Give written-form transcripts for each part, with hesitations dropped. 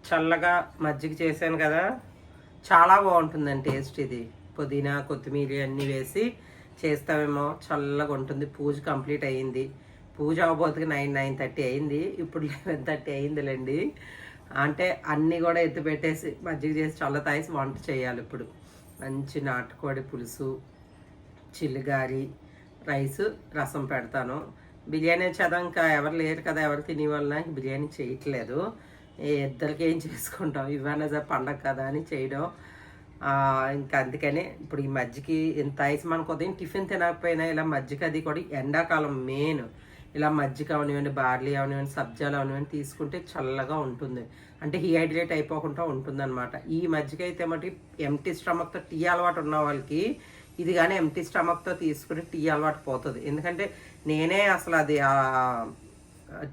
చల్లగా మజ్జిగ చేశాను కదా, చాలా బాగుంటుందండి టేస్ట్. ఇది పుదీనా కొత్తిమీర అన్నీ వేసి చేస్తామేమో, చల్లగా ఉంటుంది. పూజ కంప్లీట్ అయ్యింది. పూజ అవ్వబోతుకి 9:30 అయింది. ఇప్పుడు 11:30 అయిందిలేండి. అంటే అన్నీ కూడా ఎత్తి పెట్టేసి మజ్జిగ చేసి చల్ల తాగేసి వంట చేయాలి. ఇప్పుడు మంచి నాటుకోడి పులుసు, చిల్లిగారి, రైసు, రసం పెడతాను. బిర్యానీ చదా ఇంకా ఎవరు లేరు కదా, ఎవరు తినే వలన బిర్యానీ చేయట్లేదు. ఇద్దరికి ఏం చేసుకుంటాం, ఇవాళ పండగ కదా అని చేయడం. ఇంకా అందుకనే ఇప్పుడు ఈ మజ్జికి ఇంత ఐస్ మనకు ఉదయం టిఫిన్ తినకపోయినా ఇలా మజ్జిగ, అది కూడా ఎండాకాలం మెయిన్, ఇలా మజ్జిగ అవనివ్వండి, బార్లీ అవనివ్వండి, సబ్జాలు అవనివ్వండి తీసుకుంటే చల్లగా ఉంటుంది. అంటే డీహైడ్రేట్ అయిపోకుండా ఉంటుంది అనమాట. ఈ మజ్జిగ అయితే మటుకు ఎంటీ స్టమక్తో టీ అలవాటు ఉన్న వాళ్ళకి ఇది కానీ ఎంటీ స్టమక్తో తీసుకుని టీ అలవాటు పోతుంది. ఎందుకంటే నేనే అసలు అది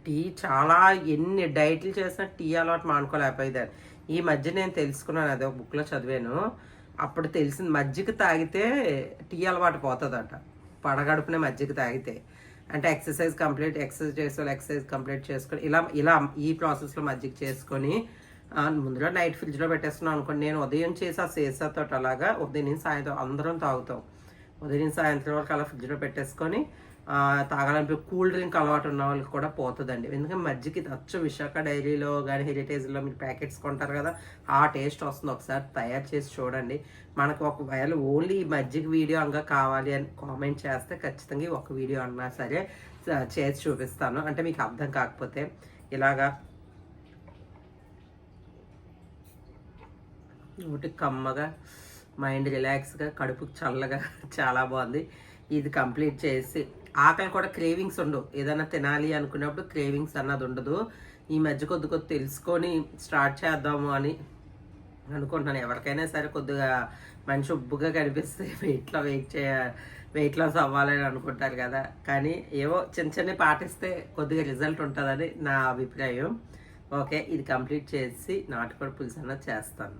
టీ చాలా ఎన్ని డైట్లు చేసినా టీ అలవాటు మానుకోలేకపోయేదాన్ని. ఈ మధ్య నేను తెలుసుకున్నాను, అదే ఒక బుక్లో చదివాను. అప్పుడు తెలిసింది మజ్జిగ తాగితే టీ అలవాటు పోతుందట, పడగడుపునే మజ్జిగ తాగితే. అంటే ఎక్సర్సైజ్ చేసే వాళ్ళు ఎక్సర్సైజ్ కంప్లీట్ చేసుకొని ఇలా ఈ ప్రాసెస్లో మజ్జిగ చేసుకొని ముందుగా నైట్ ఫ్రిడ్జ్లో పెట్టేస్తున్నాను అనుకోండి. నేను ఉదయం చేసి ఆ సీసాతో అలాగా ఉదయం నుంచి సాయంత్రం అందరం తాగుతాం. ఉదయం నుంచి సాయంత్రం వరకు అలా ఫ్రిడ్జ్లో పెట్టేసుకొని తాగాలని కూల్ డ్రింక్ అలవాటు ఉన్న వాళ్ళకి కూడా పోతుందండి. ఎందుకంటే మజ్జిగ అచ్చు విశాఖ డైరీలో కానీ హెరిటేజ్లో మీరు ప్యాకెట్స్ కొంటారు కదా, ఆ టేస్ట్ వస్తుంది. ఒకసారి తయారు చేసి చూడండి. మనకు ఒకవేళ ఓన్లీ మజ్జిగ వీడియో అంగా కావాలి అని కామెంట్ చేస్తే ఖచ్చితంగా ఒక వీడియో అన్నా సరే చేసి చూపిస్తాను. అంటే మీకు అర్థం కాకపోతే ఇలాగా ఒకటి కమ్మగా, మైండ్ రిలాక్స్గా, కడుపుకి చల్లగా చాలా బాగుంది. ఇది కంప్లీట్ చేసి ఆకలి కూడా క్రేవింగ్స్ ఉండవు. ఏదైనా తినాలి అనుకున్నప్పుడు క్రేవింగ్స్ అన్నది ఉండదు. ఈ మధ్య కొద్ది తెలుసుకొని స్టార్ట్ చేద్దాము అని అనుకుంటున్నాను. ఎవరికైనా సరే కొద్దిగా మనిషి ఉబ్బుగా కనిపిస్తే వెయిట్ లాస్ అవ్వాలని అనుకుంటారు కదా, కానీ ఏవో చిన్న పాటిస్తే కొద్దిగా రిజల్ట్ ఉంటుందని నా అభిప్రాయం. ఓకే, ఇది కంప్లీట్ చేసి నాటుకోడి పులుసు అన్నది చేస్తాను.